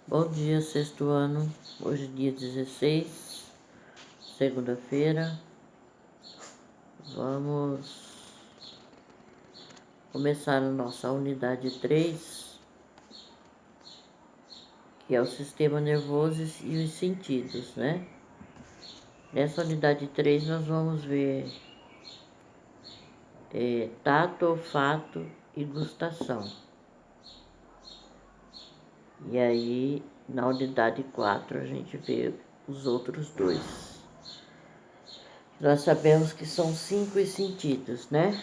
Bom dia, sexto ano. Hoje, dia 16, segunda-feira. Vamos começar a nossa unidade 3, que é o sistema nervoso e os sentidos, né? Nessa unidade 3, nós vamos ver tato, olfato e gustação. E aí, na unidade 4, a gente vê os outros dois. Nós sabemos que são 5 os sentidos, né?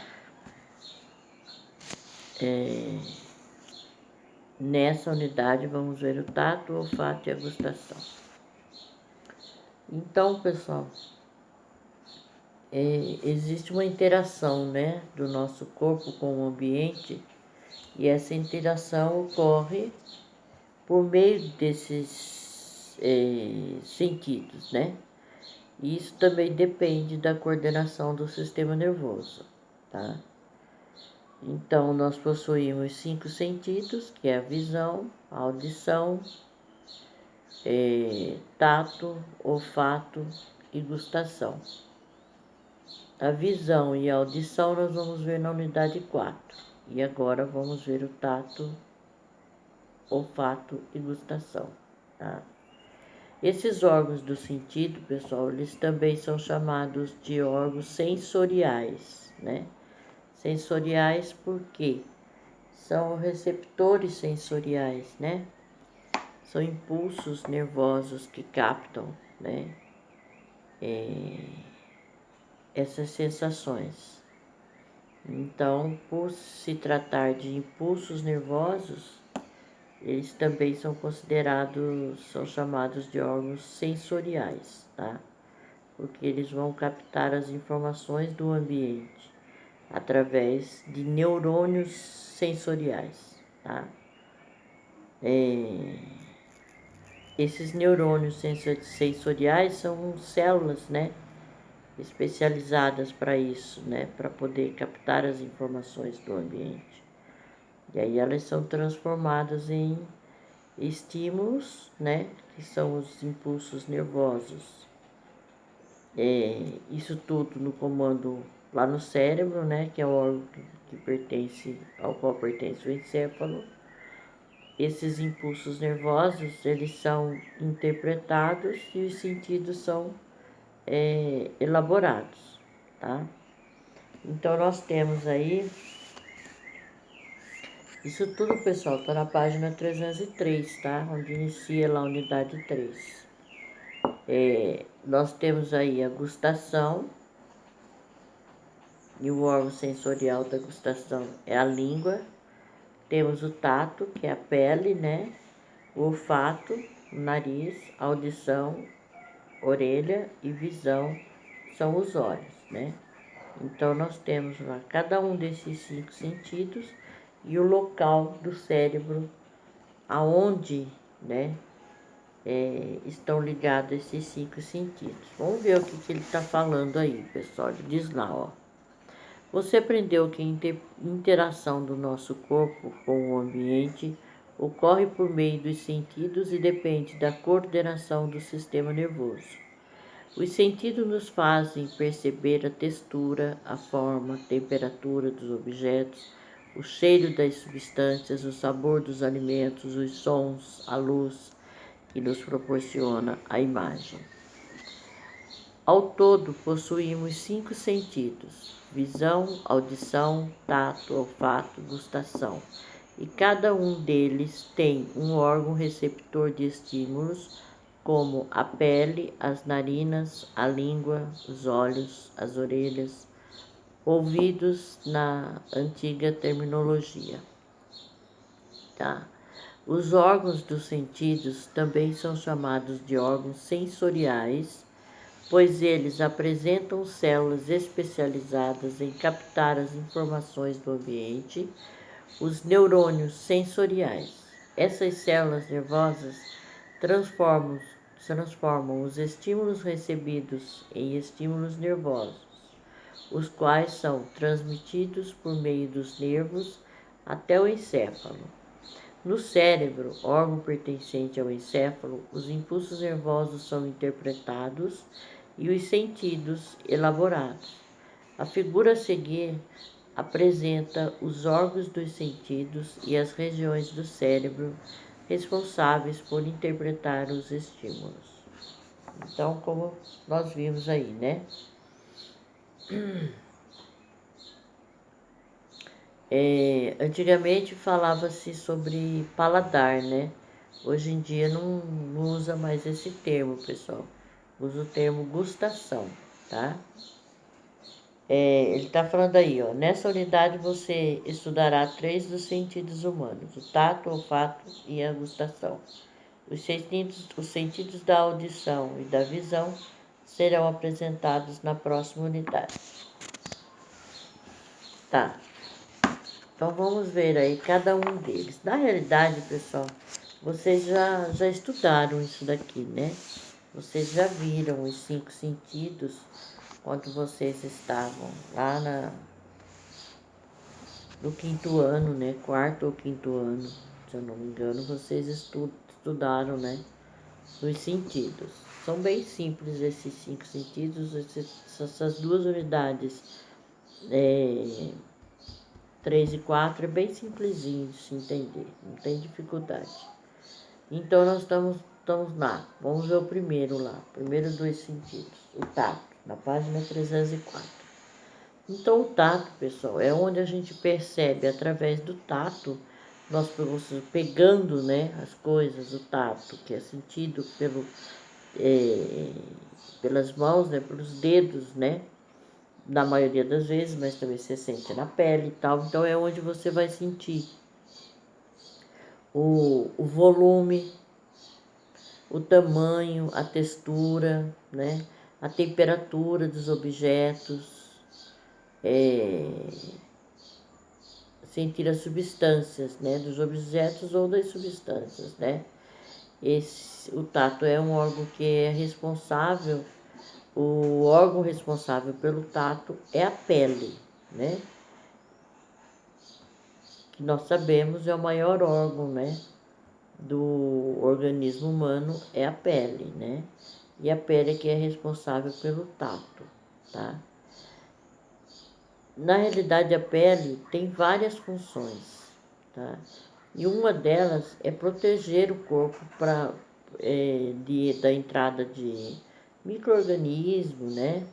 Nessa unidade, vamos ver o tato, o olfato e a gustação. Então, pessoal, existe uma interação, né, do nosso corpo com o ambiente, e essa interação ocorre por meio desses sentidos, né? E isso também depende da coordenação do sistema nervoso, tá? Então, nós possuímos 5 sentidos, que é a visão, a audição, tato, olfato e gustação. A visão e a audição nós vamos ver na unidade 4. E agora vamos ver o tato, olfato e gustação, tá? Esses órgãos do sentido, pessoal, eles também são chamados de órgãos sensoriais, né? Sensoriais porque são receptores sensoriais, né? São impulsos nervosos que captam, né? Essas sensações. Então, por se tratar de impulsos nervosos, eles também são chamados de órgãos sensoriais, tá? Porque eles vão captar as informações do ambiente através de neurônios sensoriais, tá? Esses neurônios sensoriais são células, né? Especializadas para isso, né? Para poder captar as informações do ambiente. E aí elas são transformadas em estímulos, né? Que são os impulsos nervosos. Isso tudo no comando lá no cérebro, né? Que é o órgão ao qual pertence o encéfalo. Esses impulsos nervosos, eles são interpretados e os sentidos são elaborados, tá? Então, nós temos aí, isso tudo, pessoal, está na página 303, tá? Onde inicia lá a unidade 3. Nós temos aí a gustação, e o órgão sensorial da gustação é a língua. Temos o tato, que é a pele, né? O olfato, o nariz, a audição, orelha e visão são os olhos, né? Então, nós temos lá cada um desses 5 sentidos e o local do cérebro aonde, né, estão ligados esses 5 sentidos. Vamos ver o que ele está falando aí, pessoal. Ele diz lá, ó. Você aprendeu que a interação do nosso corpo com o ambiente ocorre por meio dos sentidos e depende da coordenação do sistema nervoso. Os sentidos nos fazem perceber a textura, a forma, a temperatura dos objetos, o cheiro das substâncias, o sabor dos alimentos, os sons, a luz, que nos proporciona a imagem. Ao todo, possuímos 5 sentidos: visão, audição, tato, olfato, gustação, e cada um deles tem um órgão receptor de estímulos, como a pele, as narinas, a língua, os olhos, as orelhas, ouvidos na antiga terminologia, tá? Os órgãos dos sentidos também são chamados de órgãos sensoriais, pois eles apresentam células especializadas em captar as informações do ambiente, os neurônios sensoriais. Essas células nervosas transformam os estímulos recebidos em estímulos nervosos, os quais são transmitidos por meio dos nervos até o encéfalo. No cérebro, órgão pertencente ao encéfalo, os impulsos nervosos são interpretados e os sentidos elaborados. A figura a seguir apresenta os órgãos dos sentidos e as regiões do cérebro responsáveis por interpretar os estímulos. Então, como nós vimos aí, né? Antigamente falava-se sobre paladar, né? Hoje em dia não usa mais esse termo, pessoal. Usa o termo gustação, tá? Ele está falando aí, ó. Nessa unidade você estudará 3 dos sentidos humanos: o tato, o olfato e a gustação. Os sentidos da audição e da visão serão apresentados na próxima unidade. Tá. Então vamos ver aí cada um deles. Na realidade, pessoal, vocês já estudaram isso daqui, né? Vocês já viram os 5 sentidos quando vocês estavam lá no 5º ano, né? 4º ou 5º ano, se eu não me engano, vocês estudaram, né? Os sentidos. São bem simples esses 5 sentidos, essas 2 unidades. 3 e 4 é bem simplesinho de se entender, não tem dificuldade. Então nós estamos lá, vamos ver o primeiro lá, primeiro 2 sentidos, o tato, na página 304. Então o tato, pessoal, é onde a gente percebe através do tato, nós pegando, né, as coisas, o tato, que é sentido pelas mãos, né, pelos dedos, né, na maioria das vezes, mas também você sente na pele e tal. Então é onde você vai sentir o volume, o tamanho, a textura, né? A temperatura dos objetos, sentir as substâncias, né? Dos objetos ou das substâncias, né? O tato é um órgão que é responsável, o órgão responsável pelo tato é a pele, né? Que nós sabemos é o maior órgão, né, do organismo humano, é a pele, né? E a pele é que é responsável pelo tato, tá? Na realidade, a pele tem várias funções, tá? E uma delas é proteger o corpo da entrada de micro-organismo, né?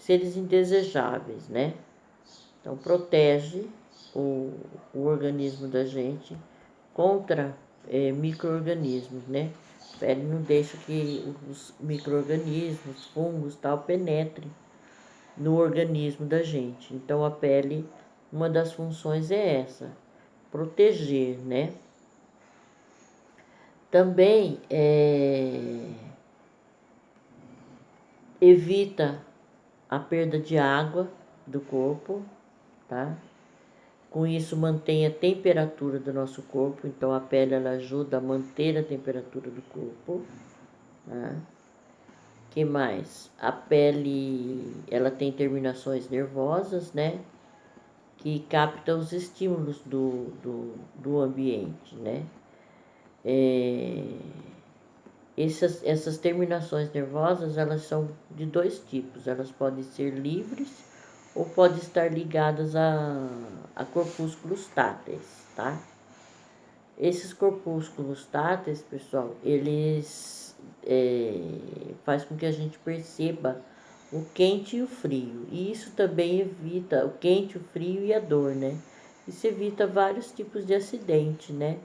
Seres indesejáveis, né? Então, protege o organismo da gente contra micro-organismos, né? A pele não deixa que os micro-organismos, fungos, tal, penetrem no organismo da gente. Então, a pele, uma das funções é essa, proteger, né? Também evita a perda de água do corpo, tá? Com isso, mantém a temperatura do nosso corpo. Então, a pele ela ajuda a manter a temperatura do corpo. Tá? Que mais? A pele ela tem terminações nervosas, né? Que captam os estímulos do ambiente, né? Essas terminações nervosas, elas são de 2 tipos. Elas podem ser livres ou podem estar ligadas a corpúsculos táteis, tá? Esses corpúsculos táteis, pessoal, eles faz com que a gente perceba o quente e o frio. E isso também evita o quente, o frio e a dor, né? Isso evita vários tipos de acidente, né?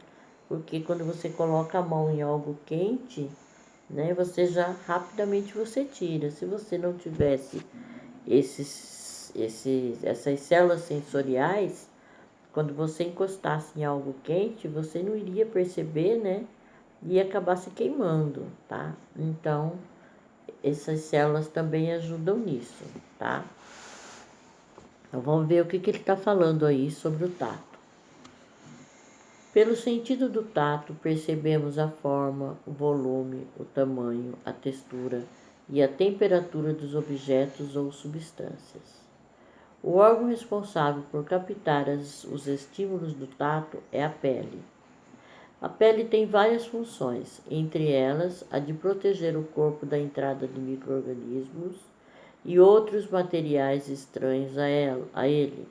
Porque quando você coloca a mão em algo quente, né, você já rapidamente você tira. Se você não tivesse essas células sensoriais, quando você encostasse em algo quente, você não iria perceber, né? E ia acabar se queimando, tá? Então, essas células também ajudam nisso, tá? Então, vamos ver o que ele está falando aí sobre o tato. Pelo sentido do tato, percebemos a forma, o volume, o tamanho, a textura e a temperatura dos objetos ou substâncias. O órgão responsável por captar os estímulos do tato é a pele. A pele tem várias funções, entre elas a de proteger o corpo da entrada de micro-organismos e outros materiais estranhos a ele,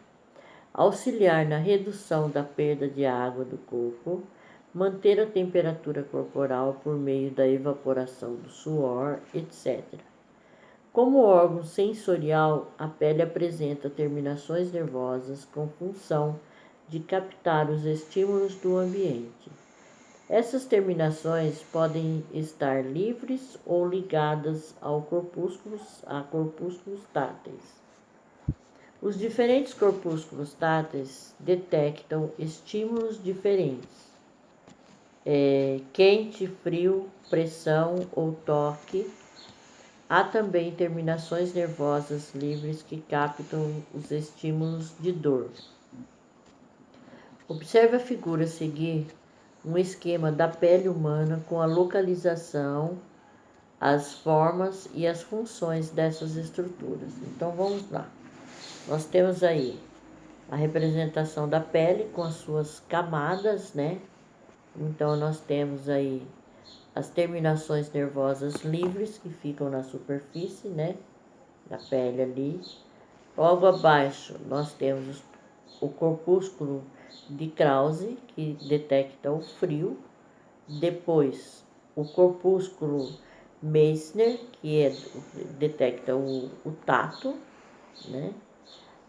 auxiliar na redução da perda de água do corpo, manter a temperatura corporal por meio da evaporação do suor, etc. Como órgão sensorial, a pele apresenta terminações nervosas com função de captar os estímulos do ambiente. Essas terminações podem estar livres ou ligadas a corpúsculos táteis. Os diferentes corpúsculos táteis detectam estímulos diferentes, quente, frio, pressão ou toque. Há também terminações nervosas livres que captam os estímulos de dor. Observe a figura a seguir um esquema da pele humana com a localização, as formas e as funções dessas estruturas. Então vamos lá. Nós temos aí a representação da pele com as suas camadas, né? Então nós temos aí as terminações nervosas livres que ficam na superfície, né? Da pele ali. Logo abaixo nós temos o corpúsculo de Krause, que detecta o frio. Depois, o corpúsculo Meissner, que detecta o tato, né?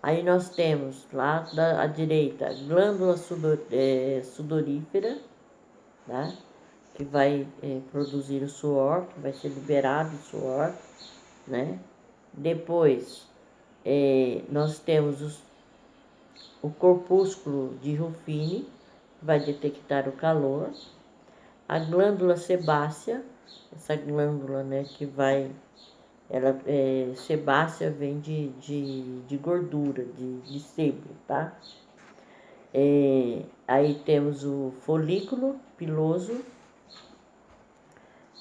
Aí nós temos lá à direita a glândula sudorífera, tá? Que vai produzir o suor, que vai ser liberado o suor, né? Depois, nós temos o corpúsculo de Ruffini, que vai detectar o calor. A glândula sebácea, essa glândula, né, que vai... sebácea vem de gordura, de sebo, tá? Aí temos o folículo piloso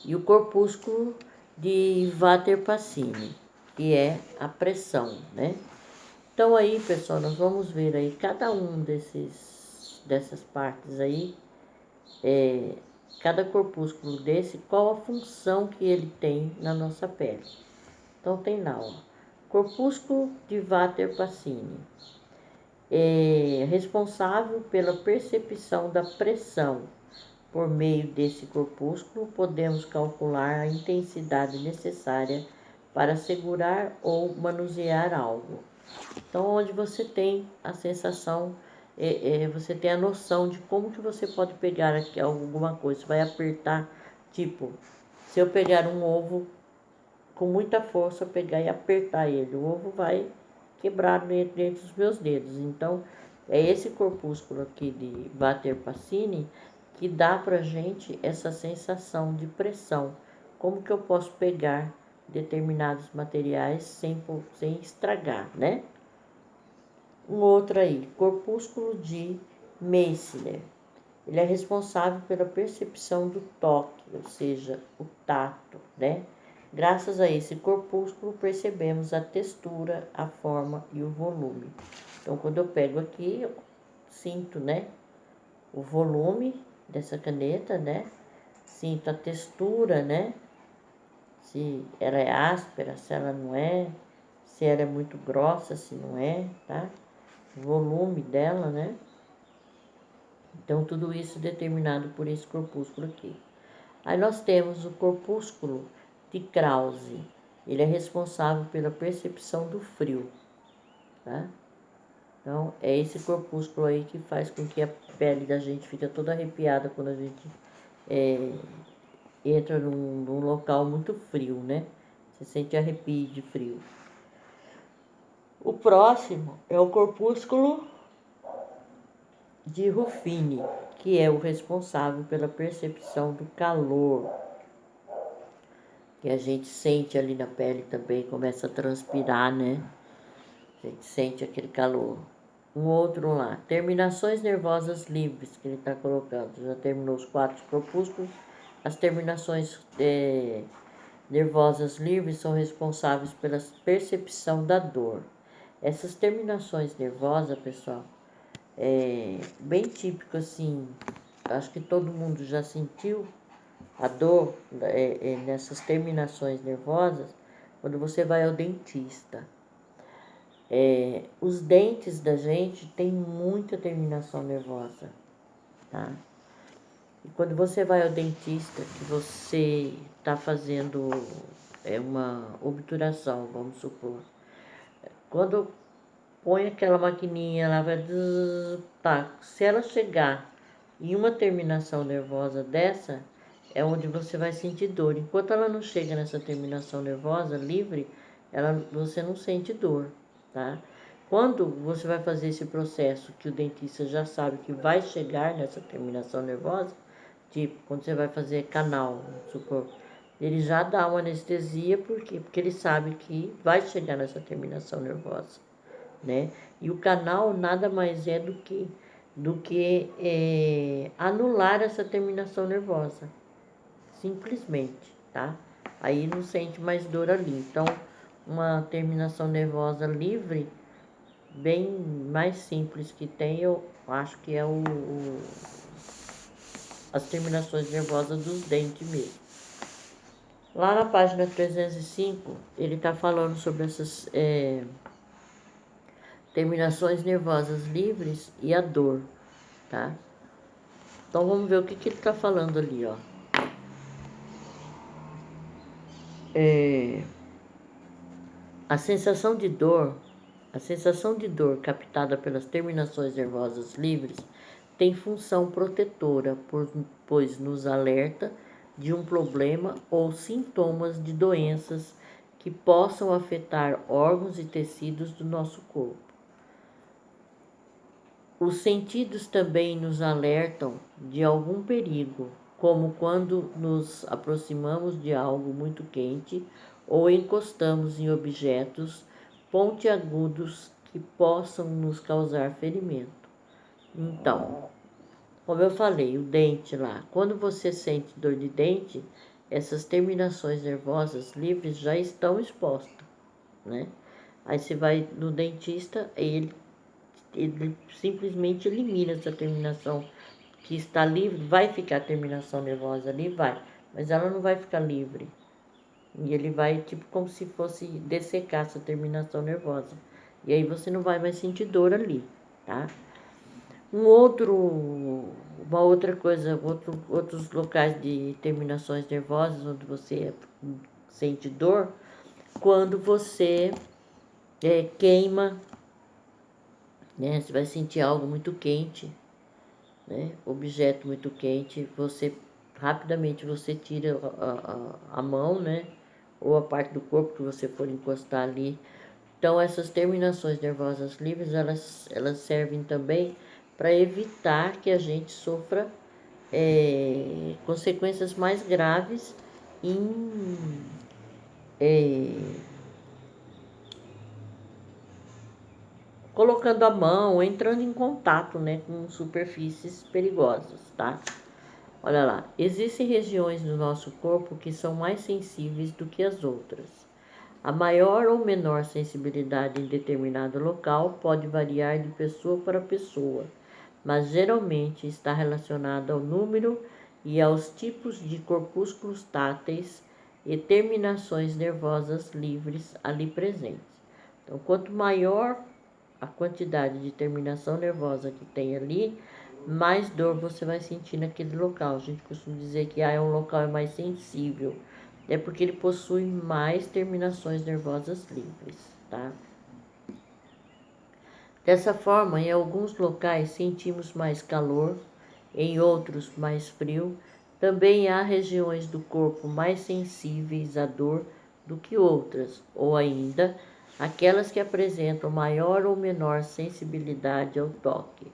e o corpúsculo de Vater-Pacini, que é a pressão, né? Então aí, pessoal, nós vamos ver aí cada um dessas partes aí, cada corpúsculo desse, qual a função que ele tem na nossa pele. Então tem lá, ó, corpúsculo de Vater-Pacini, responsável pela percepção da pressão. Por meio desse corpúsculo, podemos calcular a intensidade necessária para segurar ou manusear algo. Então, onde você tem a sensação, você tem a noção de como que você pode pegar aqui alguma coisa. Você vai apertar, tipo, se eu pegar um ovo com muita força, pegar e apertar ele, o ovo vai quebrar dentro dos meus dedos. Então, é esse corpúsculo aqui de Vater-Pacini que dá pra gente essa sensação de pressão. Como que eu posso pegar determinados materiais sem estragar, né? Um outro aí, corpúsculo de Meissner. Ele é responsável pela percepção do toque, ou seja, o tato, né? Graças a esse corpúsculo percebemos a textura, a forma e o volume. Então, quando eu pego aqui, eu sinto, né, o volume dessa caneta, né? Sinto a textura, né? Se ela é áspera, se ela não é, se ela é muito grossa, se não é, tá? O volume dela, né? Então, tudo isso determinado por esse corpúsculo aqui. Aí nós temos o corpúsculo de Krause. Ele é responsável pela percepção do frio, tá? Então, é esse corpúsculo aí que faz com que a pele da gente fique toda arrepiada quando a gente entra num local muito frio, né? Você sente arrepio de frio. O próximo é o corpúsculo de Ruffini, que é o responsável pela percepção do calor, que a gente sente ali na pele também, começa a transpirar, né? A gente sente aquele calor. Um outro lá, terminações nervosas livres, que ele está colocando. Já terminou os 4 corpúsculos. As terminações nervosas livres são responsáveis pela percepção da dor. Essas terminações nervosas, pessoal, é bem típico assim, acho que todo mundo já sentiu a dor nessas terminações nervosas quando você vai ao dentista. Os dentes da gente tem muita terminação nervosa, tá? E quando você vai ao dentista, que você está fazendo uma obturação, vamos supor, quando põe aquela maquininha, ela vai... Tá, se ela chegar em uma terminação nervosa dessa, é onde você vai sentir dor. Enquanto ela não chega nessa terminação nervosa livre, você não sente dor, tá? Quando você vai fazer esse processo que o dentista já sabe que vai chegar nessa terminação nervosa, tipo, quando você vai fazer canal, vamos supor, ele já dá uma anestesia, porque ele sabe que vai chegar nessa terminação nervosa, né? E o canal nada mais é do que anular essa terminação nervosa, simplesmente, tá? Aí não sente mais dor ali. Então, uma terminação nervosa livre, bem mais simples que tem, eu acho que é as terminações nervosas dos dentes mesmo. Lá na página 305, ele está falando sobre essas terminações nervosas livres e a dor, tá? Então vamos ver o que ele está falando ali, ó. A sensação de dor captada pelas terminações nervosas livres tem função protetora, pois nos alerta de um problema ou sintomas de doenças que possam afetar órgãos e tecidos do nosso corpo. Os sentidos também nos alertam de algum perigo, como quando nos aproximamos de algo muito quente ou encostamos em objetos pontiagudos que possam nos causar ferimento. Então, como eu falei, o dente lá, quando você sente dor de dente, essas terminações nervosas livres já estão expostas, né? Aí você vai no dentista, ele simplesmente elimina essa terminação que está livre. Vai ficar a terminação nervosa ali? Vai, mas ela não vai ficar livre. E ele vai, tipo, como se fosse dessecar essa terminação nervosa. E aí você não vai mais sentir dor ali, tá? Uma outra coisa, outros locais de terminações nervosas onde você sente dor, quando você queima, né? Você vai sentir algo muito quente, né? Objeto muito quente, rapidamente você tira a mão, né? Ou a parte do corpo que você for encostar ali. Então, essas terminações nervosas livres, elas servem também para evitar que a gente sofra consequências mais graves em colocando a mão, entrando em contato, né, com superfícies perigosas, tá? Olha lá, existem regiões do nosso corpo que são mais sensíveis do que as outras. A maior ou menor sensibilidade em determinado local pode variar de pessoa para pessoa, mas geralmente está relacionada ao número e aos tipos de corpúsculos táteis e terminações nervosas livres ali presentes. Então, quanto maior a quantidade de terminação nervosa que tem ali, mais dor você vai sentir naquele local. A gente costuma dizer que é um local mais sensível, é porque ele possui mais terminações nervosas livres, tá? Dessa forma, em alguns locais sentimos mais calor, em outros mais frio. Também há regiões do corpo mais sensíveis à dor do que outras, ou ainda aquelas que apresentam maior ou menor sensibilidade ao toque.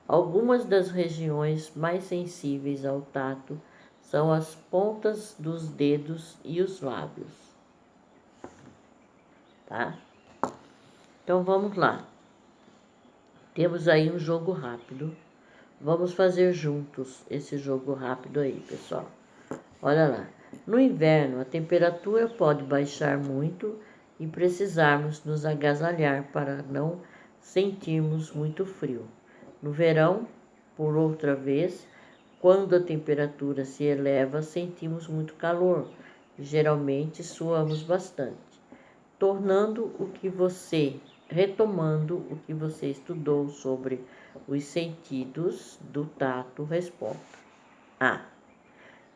Algumas das regiões mais sensíveis ao tato são as pontas dos dedos e os lábios, tá? Então vamos lá. Temos aí um jogo rápido. Vamos fazer juntos esse jogo rápido aí, pessoal. Olha lá. No inverno, a temperatura pode baixar muito e precisarmos nos agasalhar para não sentirmos muito frio. No verão, por outra vez, quando a temperatura se eleva, sentimos muito calor e geralmente suamos bastante. Retomando o que você estudou sobre os sentidos do tato, responda. A.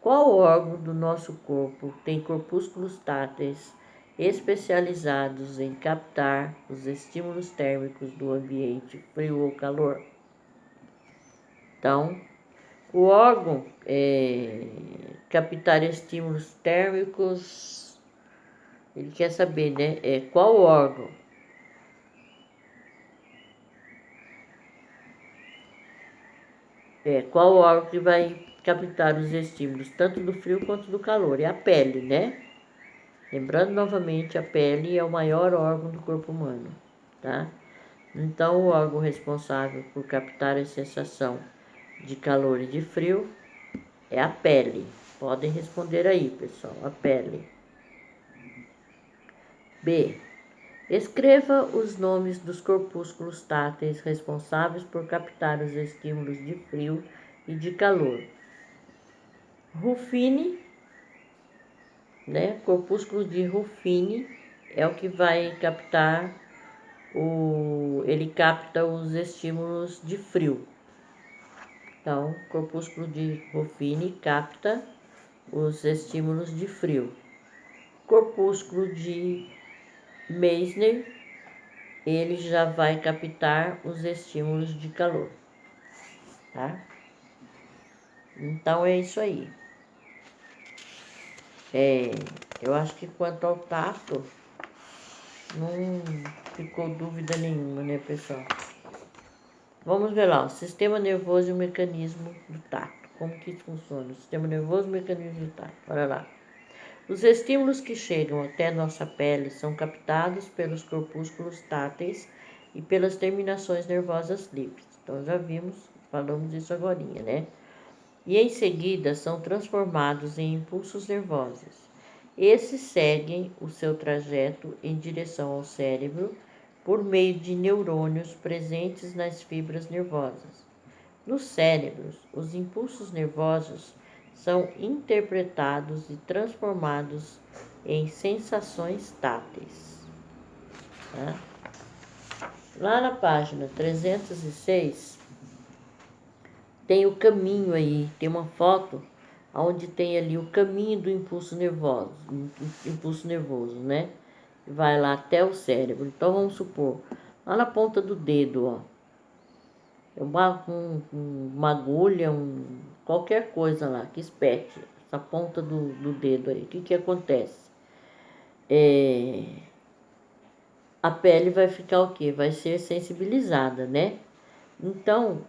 Qual órgão do nosso corpo tem corpúsculos táteis especializados em captar os estímulos térmicos do ambiente frio ou calor? Então, o órgão captar estímulos térmicos, ele quer saber, né? Qual órgão? Qual órgão que vai captar os estímulos, tanto do frio quanto do calor? É a pele, né? Lembrando novamente, a pele é o maior órgão do corpo humano, tá? Então, o órgão responsável por captar a sensação de calor e de frio é a pele. Podem responder aí, pessoal, a pele. B. Escreva os nomes dos corpúsculos táteis responsáveis por captar os estímulos de frio e de calor. Ruffini, né? Corpúsculo de Ruffini é o que vai captar ele capta os estímulos de frio. Então, corpúsculo de Ruffini capta os estímulos de frio. Corpúsculo de Meissner, ele já vai captar os estímulos de calor, tá? Então, é isso aí. Eu acho que quanto ao tato, não ficou dúvida nenhuma, né, pessoal? Vamos ver lá, o sistema nervoso e o mecanismo do tato. Como que funciona? O sistema nervoso e o mecanismo do tato. Olha lá. Os estímulos que chegam até nossa pele são captados pelos corpúsculos táteis e pelas terminações nervosas livres. Então, já falamos isso agorinha, né? E em seguida são transformados em impulsos nervosos. Esses seguem o seu trajeto em direção ao cérebro por meio de neurônios presentes nas fibras nervosas. Nos cérebros, os impulsos nervosos são interpretados e transformados em sensações táteis. Tá? Lá na página 306, tem o caminho aí, tem uma foto onde tem ali o caminho do impulso nervoso, né? Vai lá até o cérebro. Então, vamos supor, lá na ponta do dedo, ó, uma agulha, qualquer coisa lá que espete essa ponta do dedo aí. O que acontece? A pele vai ficar o quê? Vai ser sensibilizada, né? Então,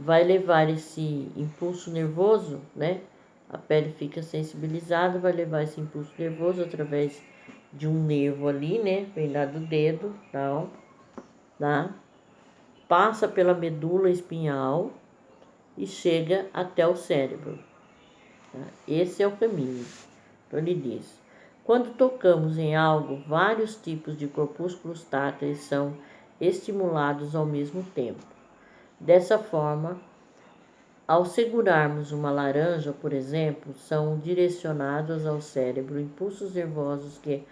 vai levar esse impulso nervoso, né? A pele fica sensibilizada, vai levar esse impulso nervoso através de um nervo ali, né? Vem lá do dedo, tá? Passa pela medula espinhal e chega até o cérebro. Tá? Esse é o caminho. Então ele diz: quando tocamos em algo, vários tipos de corpúsculos táteis são estimulados ao mesmo tempo. Dessa forma, ao segurarmos uma laranja, por exemplo, são direcionados ao cérebro impulsos nervosos que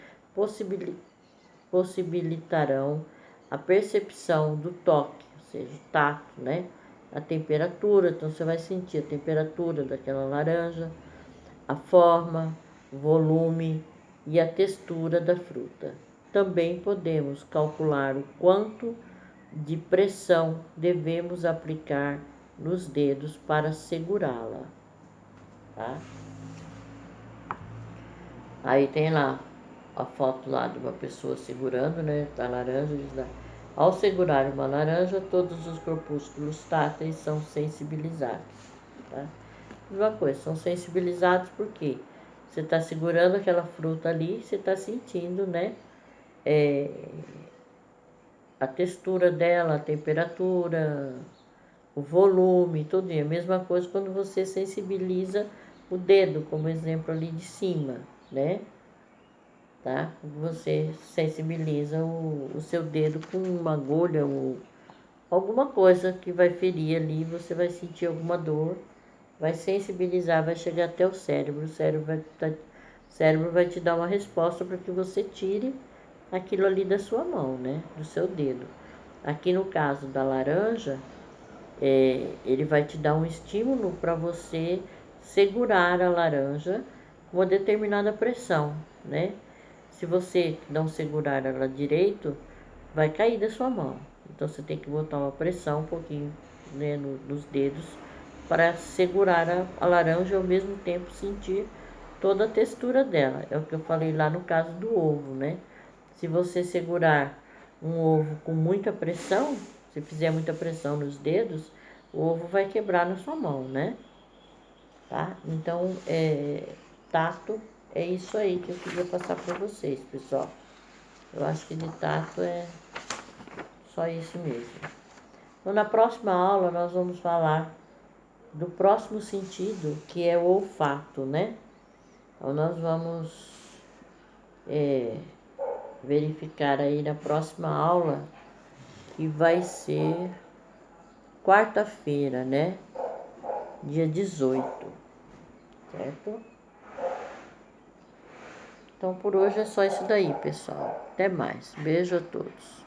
possibilitarão a percepção do toque, ou seja, o tato, né? A temperatura, então você vai sentir a temperatura daquela laranja, a forma, o volume e a textura da fruta. Também podemos calcular o quanto de pressão devemos aplicar nos dedos para segurá-la, tá? Aí tem lá a foto lá de uma pessoa segurando, né, a laranja, diz lá: ao segurar uma laranja, todos os corpúsculos táteis são sensibilizados, tá? Mesma coisa, são sensibilizados porque você está segurando aquela fruta ali, você está sentindo, né, a textura dela, a temperatura, o volume, tudo. E a mesma coisa quando você sensibiliza o dedo, como exemplo ali de cima, né? tá? Você sensibiliza o seu dedo com uma agulha ou alguma coisa que vai ferir ali, você vai sentir alguma dor, vai sensibilizar, vai chegar até o cérebro. O cérebro vai te dar uma resposta para que você tire aquilo ali da sua mão, né? Do seu dedo. Aqui no caso da laranja, ele vai te dar um estímulo para você segurar a laranja com uma determinada pressão, né? Se você não segurar ela direito, vai cair da sua mão. Então você tem que botar uma pressão um pouquinho, né, nos dedos para segurar a laranja e ao mesmo tempo sentir toda a textura dela. É o que eu falei lá no caso do ovo, né? Se você segurar um ovo com muita pressão, se fizer muita pressão nos dedos, o ovo vai quebrar na sua mão, né? Tá? Então, tato é isso aí que eu queria passar para vocês, pessoal. Eu acho que de tato é só isso mesmo. Então, na próxima aula, nós vamos falar do próximo sentido, que é o olfato, né? Então, nós vamos verificar aí na próxima aula, que vai ser quarta-feira, né? Dia 18, certo? Então, por hoje é só isso daí, pessoal. Até mais. Beijo a todos.